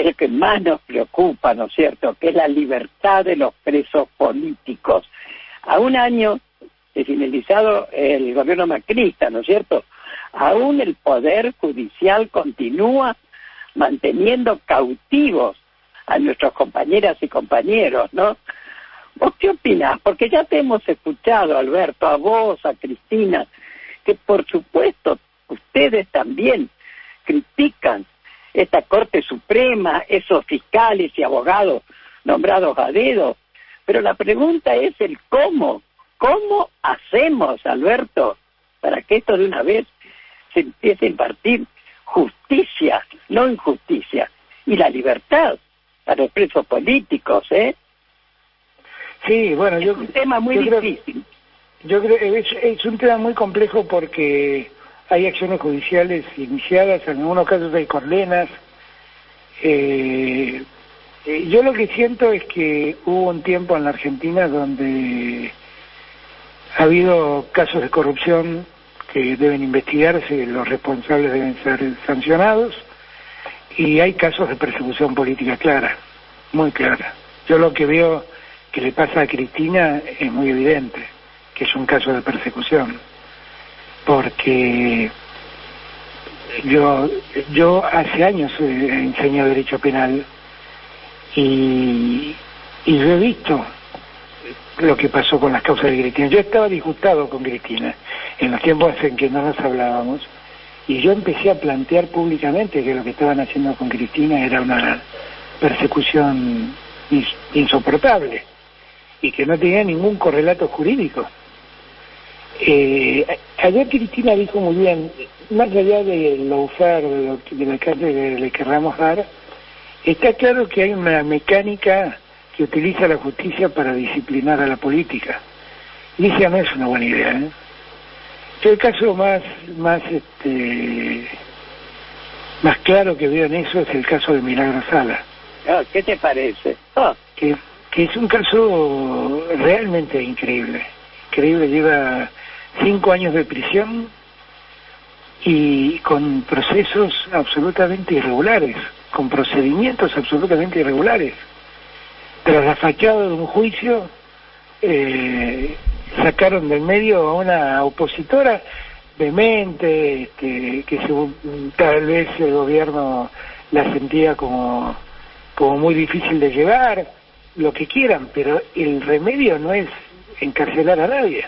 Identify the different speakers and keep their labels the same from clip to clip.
Speaker 1: el que más nos preocupa, ¿no es cierto?, que es la libertad de los presos políticos. A un año de finalizado el gobierno macrista, ¿no es cierto?, aún el Poder Judicial continúa manteniendo cautivos a nuestros compañeras y compañeros, ¿no? ¿Vos qué opinás? Porque ya te hemos escuchado, Alberto, a vos, a Cristina, que por supuesto ustedes también critican esta Corte Suprema, esos fiscales y abogados nombrados a dedo, pero la pregunta es el cómo. ¿Cómo hacemos, Alberto, para que esto de una vez se empiece a impartir justicia, no injusticia, y la libertad para los presos políticos, ¿eh?
Speaker 2: Sí, bueno,
Speaker 1: es un tema muy difícil.
Speaker 2: Yo creo que es un tema muy complejo porque hay acciones judiciales iniciadas, en algunos casos hay condenas. Yo lo que siento es que hubo un tiempo en la Argentina donde ha habido casos de corrupción que deben investigarse, los responsables deben ser sancionados, y hay casos de persecución política clara, muy clara. Yo lo que veo que le pasa a Cristina es muy evidente, que es un caso de persecución, porque yo hace años enseño Derecho Penal y yo he visto lo que pasó con las causas de Cristina. Yo estaba disgustado con Cristina en los tiempos en que no nos hablábamos, y yo empecé a plantear públicamente que lo que estaban haciendo con Cristina era una persecución insoportable y que no tenía ningún correlato jurídico. Ayer Cristina dijo muy bien, más allá de lo usar, de la cátedra que le querramos dar, está claro que hay una mecánica que utiliza la justicia para disciplinar a la política. Y esa no es una buena idea, ¿eh? Yo el caso más claro que veo en eso es el caso de Milagro Sala.
Speaker 1: ¿Qué te parece?
Speaker 2: Que es un caso realmente increíble. Increíble, lleva 5 años de prisión y con procesos absolutamente irregulares, con procedimientos absolutamente irregulares. Tras la fachada de un juicio, sacaron del medio a una opositora vehemente, que tal vez el gobierno la sentía como muy difícil de llevar, lo que quieran, pero el remedio no es encarcelar a nadie.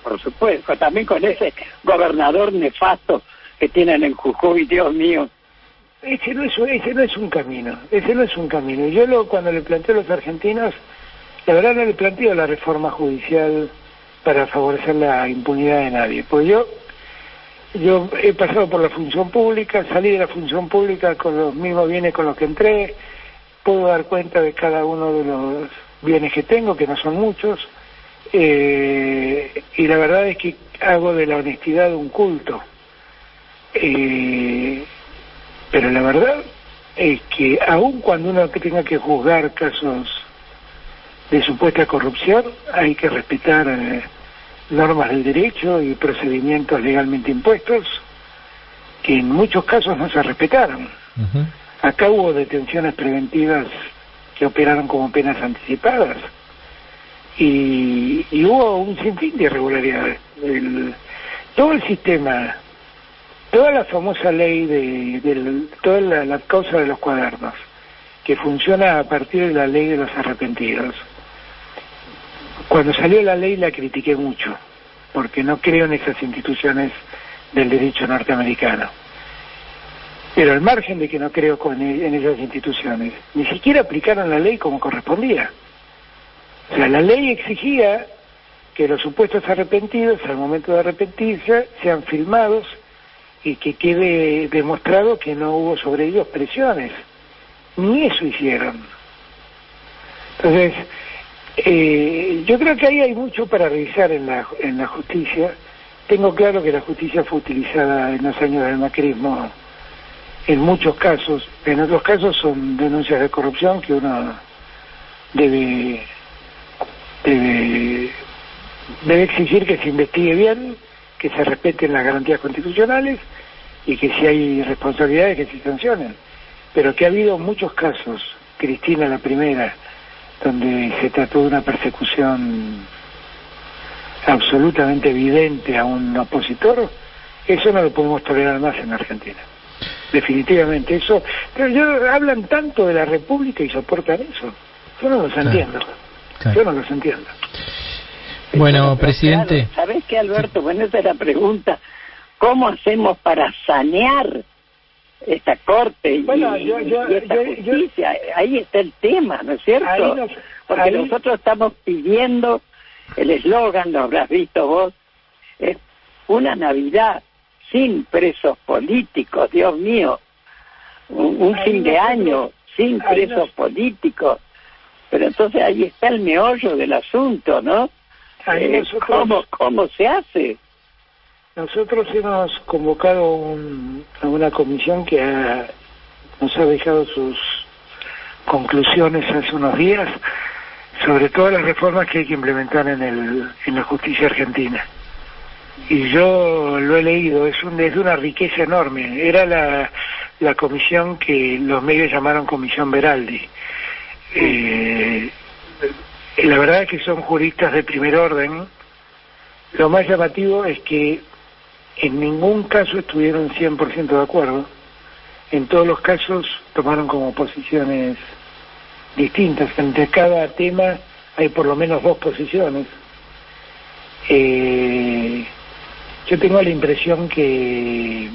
Speaker 1: Por supuesto, también con ese gobernador nefasto que tienen en Jujuy, Dios mío.
Speaker 2: Ese no es un camino. Y yo cuando le planteo a los argentinos, la verdad no le planteo la reforma judicial para favorecer la impunidad de nadie. Pues yo he pasado por la función pública, salí de la función pública con los mismos bienes con los que entré, puedo dar cuenta de cada uno de los bienes que tengo, que no son muchos, y la verdad es que hago de la honestidad un culto. Pero la verdad es que aun cuando uno tenga que juzgar casos de supuesta corrupción, hay que respetar normas del derecho y procedimientos legalmente impuestos, que en muchos casos no se respetaron.
Speaker 3: Uh-huh.
Speaker 2: Acá hubo detenciones preventivas que operaron como penas anticipadas, y hubo un sinfín de irregularidades. Todo el sistema, toda la famosa ley toda la causa de los cuadernos, que funciona a partir de la ley de los arrepentidos. Cuando salió la ley la critiqué mucho, porque no creo en esas instituciones del derecho norteamericano. Pero al margen de que no creo en esas instituciones, ni siquiera aplicaron la ley como correspondía. O sea, la ley exigía que los supuestos arrepentidos, al momento de arrepentirse, sean filmados y que quede demostrado que no hubo sobre ellos presiones. Ni eso hicieron. Entonces, yo creo que ahí hay mucho para revisar en la justicia. Tengo claro que la justicia fue utilizada en los años del macrismo en muchos casos. En otros casos son denuncias de corrupción que uno debe exigir que se investigue bien, que se respeten las garantías constitucionales y que si hay responsabilidades que se sancionen. pero que ha habido muchos casos, Cristina la primera, donde se trató de una persecución absolutamente evidente a un opositor, eso no lo podemos tolerar más en Argentina. Definitivamente eso. Pero hablan tanto de la República y soportan eso. Yo no los entiendo. Yo no los entiendo.
Speaker 3: Bueno, presidente.
Speaker 1: Claro, ¿sabés qué, Alberto? Bueno, esa es la pregunta. ¿Cómo hacemos para sanear esta corte y esta justicia? Ahí está el tema, ¿no es cierto? Porque nosotros estamos pidiendo, el eslogan, lo habrás visto vos, es una Navidad sin presos políticos, Dios mío, un fin de año sin presos políticos. Pero entonces ahí está el meollo del asunto, ¿no? ¿Cómo se hace?
Speaker 2: Nosotros hemos convocado a una comisión que nos ha dejado sus conclusiones hace unos días sobre todas las reformas que hay que implementar en la justicia argentina. Y yo lo he leído, es de una riqueza enorme. Era la comisión que los medios llamaron Comisión Veraldi. La verdad es que son juristas de primer orden. Lo más llamativo es que en ningún caso estuvieron 100% de acuerdo. En todos los casos tomaron como posiciones distintas. Entre cada tema hay por lo menos dos posiciones. Yo tengo la impresión que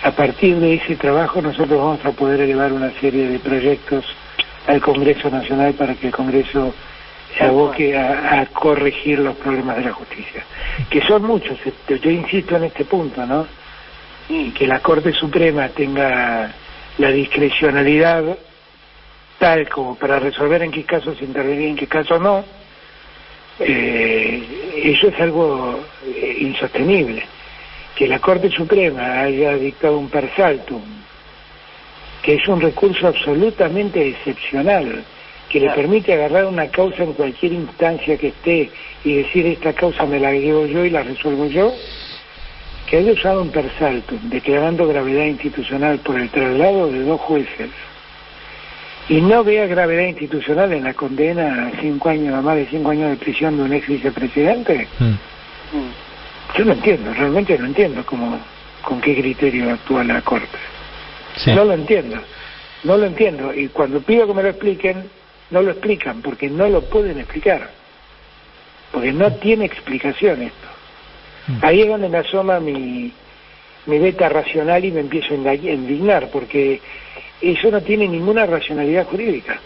Speaker 2: a partir de ese trabajo nosotros vamos a poder elevar una serie de proyectos al Congreso Nacional para que el Congreso se aboque a corregir los problemas de la justicia, que son muchos. Yo insisto en este punto, ¿no? Que la Corte Suprema tenga la discrecionalidad tal como para resolver en qué casos intervenir, en qué casos no. Eso es algo insostenible. Que la Corte Suprema haya dictado un per saltum, que es un recurso absolutamente excepcional, que le permite agarrar una causa en cualquier instancia que esté y decir esta causa me la llevo yo y la resuelvo yo, que haya usado un per saltum, declarando gravedad institucional por el traslado de dos jueces, y no vea gravedad institucional en la condena a más de 5 años de prisión de un ex vicepresidente. Yo no entiendo, realmente no entiendo con qué criterio actúa la Corte. Sí. No lo entiendo, y cuando pido que me lo expliquen, no lo explican, porque no lo pueden explicar, porque no tiene explicación esto. Ahí es donde me asoma mi beta racional y me empiezo a indignar, porque eso no tiene ninguna racionalidad jurídica.